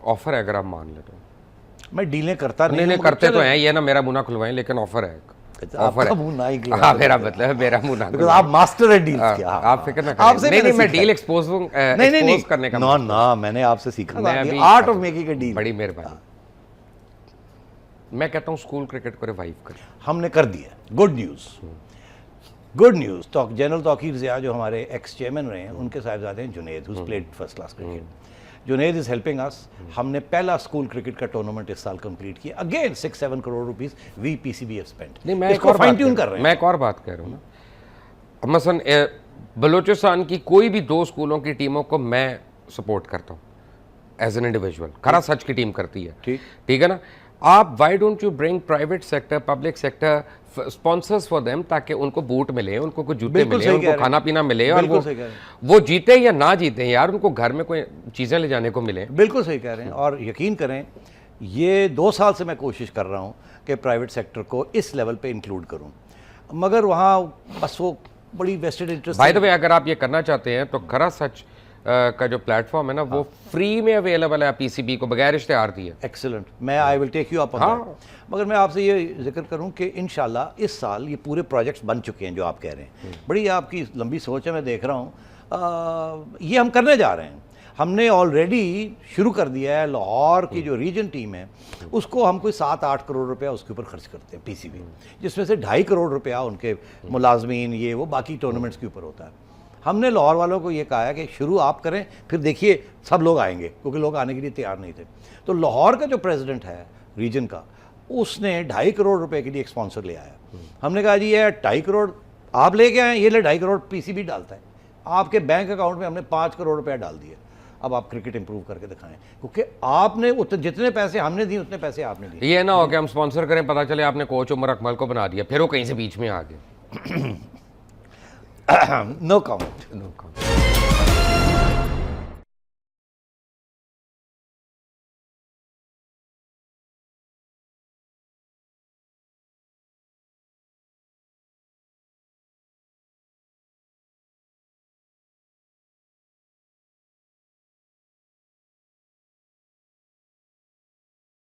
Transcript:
Offer है अगर आप मान ले तो। मैं डीलें करता नहीं नहीं करते तो हैं, ये ना मेरा मुंह ना खुलवाएं, लेकिन ऑफर है, ऑफर है। मुंह ना ही हाँ मेरा मतलब है मेरा मुंह ना बिकॉज़ आप मास्टर है डील के। आप फिक्र ना करें। नहीं नहीं मैं डील एक्सपोज नहीं करने का ना ना, मैंने आपसे सीखा मैं art of making a deal. बड़ी मेहरबानी। मैं कहता हूँ स्कूल क्रिकेट को रिवाइव करें। हमने कर दिया, गुड न्यूज़, गुड न्यूज़। तो जनरल तौकीर ज़िया जो हमारे एक्स चेयरमैन रहे हैं, उनके साहिबजादे हैं Junaid, who played first class cricket. Junaid is helping us. हमने पहला स्कूल क्रिकेट का टूर्नामेंट इस साल कंप्लीट किया। Again 6-7 crore rupees we PCB have spent. नहीं मैं इसको फाइन ट्यून कर रहे हैं। मैं एक और बात कह रहा हूँ ना, मसलन बलूचिस्तान की कोई भी 2 स्कूलों की टीमों को मैं सपोर्ट करता हूँ एज एन इंडिविजुअल। खरा सच की टीम करती है, ठीक है ना। आप why don't you bring private sector, public sector sponsors for them, ताकि उनको बूट मिले, उनको कुछ जूते मिले, उनको खाना पीना मिले, और वो जीते या ना जीते यार, उनको घर में कोई चीज़ें ले जाने को मिले। बिल्कुल सही कह रहे हैं। और यकीन करें, ये 2 साल से मैं कोशिश कर रहा हूँ कि प्राइवेट सेक्टर को इस लेवल पे इंक्लूड करूँ, मगर वहाँ बस वो बड़ी vested interest. By the way अगर आप ये करना चाहते हैं तो खरा सच का जो प्लेटफॉर्म है ना, वो फ्री में अवेलेबल है पीसीबी को, बगैर इश्तेहार दिए। एक्सीलेंट, मैं I will take you up on that. मगर मैं आपसे ये जिक्र करूं कि इंशाल्लाह इस साल ये पूरे प्रोजेक्ट्स बन चुके हैं जो आप कह रहे हैं। बड़ी आपकी लंबी सोच है, मैं देख रहा हूँ। ये हम करने जा रहे हैं। हमने ऑलरेडी शुरू कर दिया है। लाहौर की जो रीजन टीम है उसको हम कोई 7-8 करोड़ रुपया उसके ऊपर खर्च करते हैं पीसीबी, जिसमें से 2.5 करोड़ रुपया उनके मुलाजमीन ये वो बाकी टूर्नामेंट्स के ऊपर होता है। हमने लाहौर वालों को ये कहा है कि शुरू आप करें, फिर देखिए सब लोग आएंगे, क्योंकि लोग आने के लिए तैयार नहीं थे। तो लाहौर का जो प्रेसिडेंट है रीजन का, उसने 2.5 करोड़ रुपए के लिए एक स्पॉन्सर ले आया। हमने कहा जी ये 2.5 करोड़ आप लेके आए, ये ले 2.5 करोड़ पीसीबी डालता है। आपके बैंक अकाउंट में हमने 5 करोड़ रुपया डाल दिए। अब आप क्रिकेट इंप्रूव करके दिखाएं, क्योंकि आपने जितने पैसे हमने दिए उतने पैसे आपने दिए। ये ना हो कि हम स्पॉन्सर करें, पता चले आपने कोच उमर अकमल को बना दिया, फिर वो कहीं से बीच में आ गए। No comment.